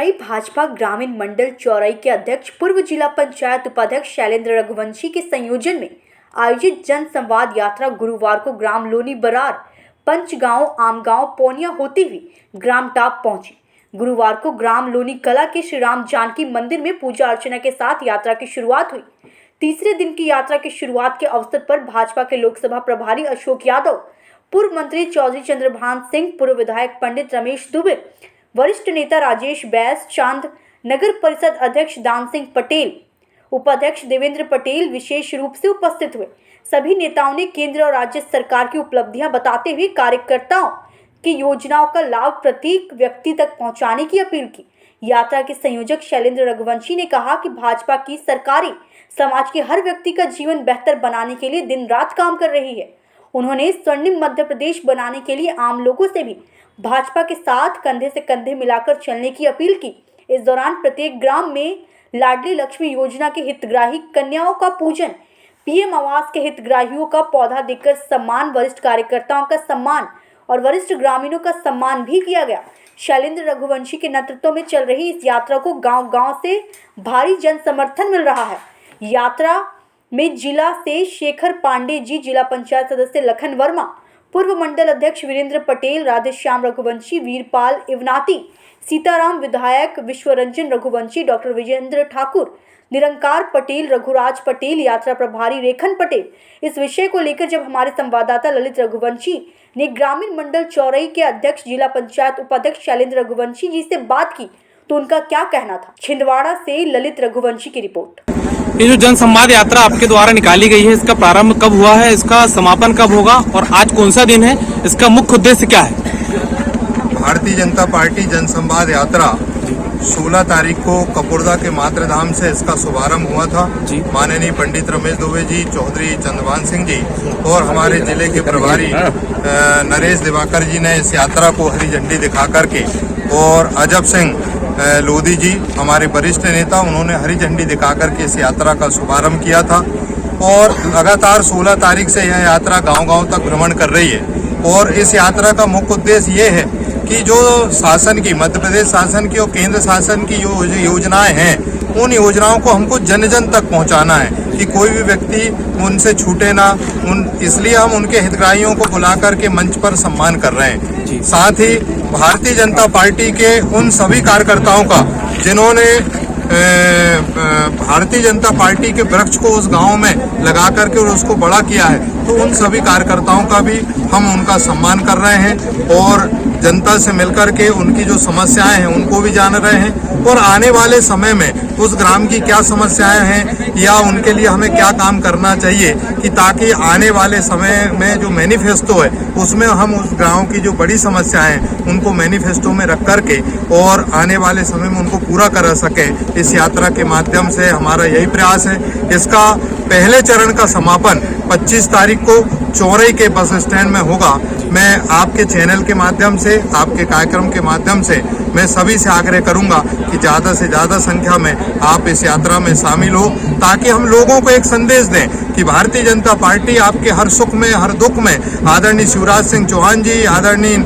चौरई भाजपा ग्रामीण मंडल चौरई के अध्यक्ष पूर्व जिला पंचायत उपाध्यक्ष शैलेंद्र रघुवंशी के संयोजन में आयोजित जन संवाद यात्रा गुरुवार को ग्राम लोनी बरार, पंचगांव, आमगांव, पोनिया होती हुई ग्राम टाप पहुंची। गुरुवार को ग्राम लोनी कला के श्री राम जानकी मंदिर में पूजा अर्चना के साथ यात्रा की शुरुआत हुई। तीसरे दिन की यात्रा की शुरुआत के अवसर पर भाजपा के लोकसभा प्रभारी अशोक यादव, पूर्व मंत्री चौधरी चंद्रभान सिंह, पूर्व विधायक पंडित रमेश दुबे, वरिष्ठ नेता राजेश बैस चांद, नगर परिषद अध्यक्ष दान सिंह पटेल, उपाध्यक्ष देवेंद्र पटेल विशेष रूप से उपस्थित हुए। सभी नेताओं ने केंद्र और राज्य सरकार की उपलब्धियां बताते हुए कार्यकर्ताओं की योजनाओं का लाभ प्रत्येक व्यक्ति तक पहुंचाने की अपील की। यात्रा के संयोजक शैलेंद्र रघुवंशी ने कहा कि भाजपा की सरकारें समाज के हर व्यक्ति का जीवन बेहतर बनाने के लिए दिन रात काम कर रही है। उन्होंने स्वर्णिम मध्य प्रदेश बनाने के लिए आम लोगों से भी भाजपा के साथ कंधे से कंधे मिलाकर चलने की अपील की। इस दौरान प्रत्येक ग्राम में लाडली लक्ष्मी योजना के हितग्राही कन्याओं का पूजन, पीएम आवास के हितग्राहियों का पौधा देकर सम्मान, वरिष्ठ कार्यकर्ताओं का सम्मान और वरिष्ठ ग्रामीणों का सम्मान भी किया गया। शैलेंद्र रघुवंशी के नेतृत्व में चल रही इस यात्रा को गांव-गांव से भारी जन समर्थन मिल रहा है। यात्रा में जिला से शेखर पांडे जी, जिला पंचायत सदस्य लखन वर्मा, पूर्व मंडल अध्यक्ष वीरेंद्र पटेल, राधेश्याम रघुवंशी, वीरपाल इवनाती, सीताराम विधायक, विश्वरंजन रघुवंशी, डॉक्टर विजेंद्र ठाकुर, निरंकार पटेल, रघुराज पटेल, यात्रा प्रभारी रेखन पटेल। इस विषय को लेकर जब हमारे संवाददाता ललित रघुवंशी ने ग्रामीण मंडल चौरई के अध्यक्ष जिला पंचायत उपाध्यक्ष शैलेंद्र रघुवंशी जी से बात की तो उनका क्या कहना था। छिंदवाड़ा से ललित रघुवंशी की रिपोर्ट। ये जो जन संवाद यात्रा आपके द्वारा निकाली गई है, इसका प्रारंभ कब हुआ है, इसका समापन कब होगा और आज कौन सा दिन है, इसका मुख्य उद्देश्य क्या है? भारतीय जनता पार्टी जन संवाद यात्रा 16 तारीख को कपुरदा के मातृधाम से इसका शुभारंभ हुआ था। माननीय पंडित रमेश दुबे जी, चौधरी चंद्रभान सिंह जी और हमारे जिले के प्रभारी नरेश दिवाकर जी ने इस यात्रा को हरी झंडी दिखा करके, और अजब सिंह लोधी जी हमारे वरिष्ठ नेता, उन्होंने हरी झंडी दिखा करके इस यात्रा का शुभारंभ किया था। और लगातार 16 तारीख से यह यात्रा गांव-गांव तक भ्रमण कर रही है। और इस यात्रा का मुख्य उद्देश्य ये है कि जो शासन की, मध्य प्रदेश शासन की और केंद्र शासन की जो योजनाएं हैं, उन योजनाओं को हमको जन जन तक पहुंचाना है कि कोई भी व्यक्ति उनसे छूटे ना। इसलिए हम उनके हितग्राहियों को बुला करके मंच पर सम्मान कर रहे हैं। साथ ही भारतीय जनता पार्टी के उन सभी कार्यकर्ताओं का जिन्होंने भारतीय जनता पार्टी के वृक्ष को उस गांव में लगा करके और उसको बड़ा किया है, तो उन सभी कार्यकर्ताओं का भी हम उनका सम्मान कर रहे हैं और जनता से मिलकर के उनकी जो समस्याएं हैं उनको भी जान रहे हैं। और आने वाले समय में उस ग्राम की क्या समस्याएं हैं या उनके लिए हमें क्या काम करना चाहिए कि ताकि आने वाले समय में जो मैनिफेस्टो है उसमें हम उस गांव की जो बड़ी समस्याएं हैं उनको मैनिफेस्टो में रख करके और आने वाले समय में उनको पूरा कर सकें। इस यात्रा के माध्यम से हमारा यही प्रयास है। इसका पहले चरण का समापन 25 तारीख को चौरई के बस स्टैंड में होगा। मैं आपके चैनल के माध्यम से, आपके कार्यक्रम के माध्यम से मैं सभी से आग्रह करूंगा कि ज़्यादा से ज़्यादा संख्या में आप इस यात्रा में शामिल हो, ताकि हम लोगों को एक संदेश दें कि भारतीय जनता पार्टी आपके हर सुख में, हर दुख में, आदरणीय शिवराज सिंह चौहान जी, आदरणीय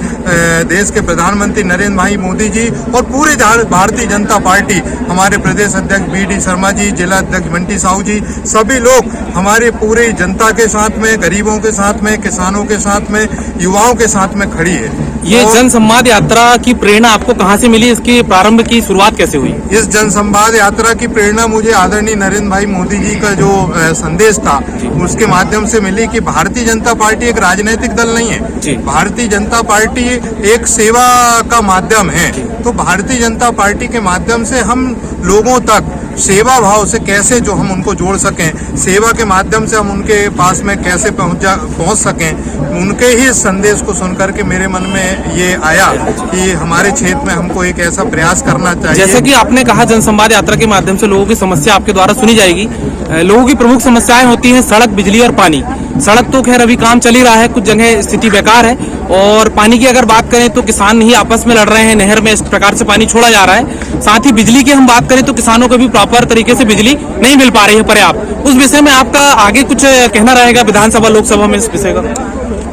देश के प्रधानमंत्री नरेंद्र भाई मोदी जी और पूरे भारतीय जनता पार्टी, हमारे प्रदेश अध्यक्ष BD शर्मा जी, जिला अध्यक्ष बंटी साहू जी, सभी लोग हमारे पूरी जनता के साथ में, गरीबों के साथ में, किसानों के साथ में, युवाओं के साथ में खड़ी है। ये जन संवाद यात्रा की प्रेरणा आपको कहां से मिली? इसकी प्रारंभ की शुरुआत कैसे हुई? इस जन संवाद यात्रा की प्रेरणा मुझे आदरणीय नरेंद्र भाई मोदी जी का जो संदेश था उसके माध्यम से मिली कि भारतीय जनता पार्टी एक राजनीतिक दल नहीं है। भारतीय जनता पार्टी एक सेवा का माध्यम है। तो भारतीय जनता पार्टी के माध्यम से हम लोगों तक सेवा भाव से कैसे जो हम उनको जोड़ सकें, सेवा के माध्यम से हम उनके पास में कैसे पहुंच सकें, उनके ही संदेश को सुनकर के मेरे मन में ये आया कि हमारे क्षेत्र में हमको एक ऐसा प्रयास करना चाहिए। जैसे कि आपने कहा, जन संवाद यात्रा के माध्यम से लोगों की समस्या आपके द्वारा सुनी जाएगी। लोगों की प्रमुख समस्याएं होती हैं सड़क, बिजली और पानी। सड़क तो खैर अभी काम चल ही रहा है, कुछ जगह स्थिति बेकार है। और पानी की अगर बात करें तो किसान ही आपस में लड़ रहे हैं, नहर में इस प्रकार से पानी छोड़ा जा रहा है। साथ ही बिजली की हम बात करें तो किसानों को भी प्रॉपर तरीके से बिजली नहीं मिल पा रही है पर्याप्त। उस विषय में आपका आगे कुछ कहना रहेगा विधानसभा, लोकसभा में इस विषय का?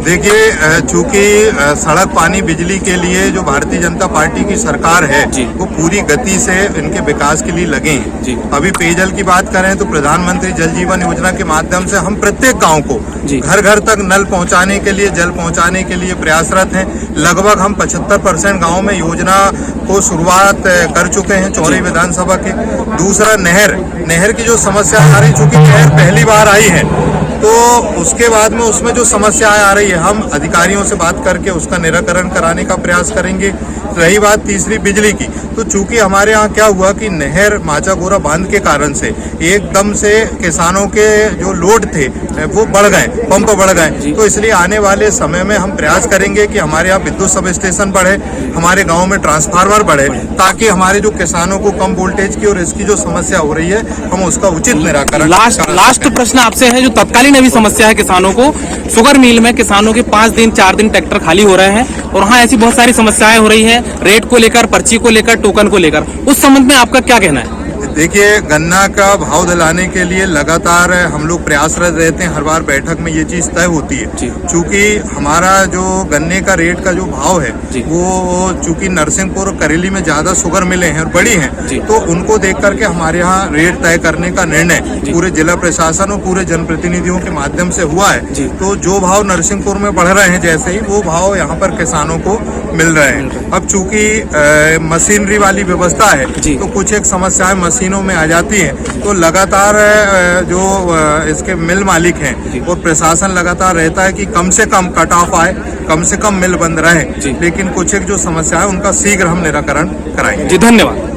देखिए, चूंकि सड़क पानी बिजली के लिए जो भारतीय जनता पार्टी की सरकार है जी। वो पूरी गति से इनके विकास के लिए लगे जी। हैं। अभी पेयजल की बात करें तो प्रधानमंत्री जल जीवन योजना के माध्यम से हम प्रत्येक गांव को जी। घर घर तक नल पहुंचाने के लिए, जल पहुंचाने के लिए प्रयासरत हैं। लगभग हम 75% गाँव में योजना को शुरुआत कर चुके हैं चौरी विधानसभा के। दूसरा, नहर की जो समस्या आ रही, चूंकि नहर पहली बार आई है तो उसके बाद में उसमें जो समस्याएं आ रही है हम अधिकारियों से बात करके उसका निराकरण कराने का प्रयास करेंगे। रही बात तीसरी बिजली की, तो चूंकि हमारे यहाँ क्या हुआ कि नहर माचागोरा बांध के कारण से एकदम से किसानों के जो लोड थे वो बढ़ गए, पंप बढ़ गए, तो इसलिए आने वाले समय में हम प्रयास करेंगे कि हमारे यहाँ विद्युत सब स्टेशन बढ़े, हमारे गाँव में ट्रांसफार्मर बढ़े, ताकि हमारे जो किसानों को कम वोल्टेज की और इसकी जो समस्या हो रही है हम उसका उचित निराकरण। लास्ट प्रश्न आपसे है, जो तत्कालीन अभी समस्या है किसानों को, शुगर मिल में किसानों के 5 दिन 4 दिन ट्रैक्टर खाली हो रहे हैं और वहाँ ऐसी बहुत सारी समस्याएं हो रही हैं, रेट को लेकर, पर्ची को लेकर, टोकन को लेकर, उस संबंध में आपका क्या कहना है? देखिए, गन्ना का भाव दिलाने के लिए लगातार हम लोग प्रयासरत रहते हैं। हर बार बैठक में ये चीज तय होती है। चूंकि हमारा जो गन्ने का रेट का जो भाव है वो चूंकि नरसिंहपुर और करेली में ज्यादा शुगर मिले हैं और बड़ी हैं, तो उनको देख करके हमारे यहाँ रेट तय करने का निर्णय पूरे जिला प्रशासन और पूरे जनप्रतिनिधियों के माध्यम से हुआ है। तो जो भाव नरसिंहपुर में बढ़ रहे हैं जैसे ही, वो भाव यहाँ पर किसानों को मिल रहे हैं। अब चूंकि मशीनरी वाली व्यवस्था है तो कुछ एक समस्याएं मशीनों में आ जाती हैं, तो लगातार जो इसके मिल मालिक हैं और प्रशासन लगातार रहता है कि कम से कम कट ऑफ आए, कम से कम मिल बंद रहे, लेकिन कुछ एक जो समस्या है उनका शीघ्र हम निराकरण कराएंगे। जी, धन्यवाद।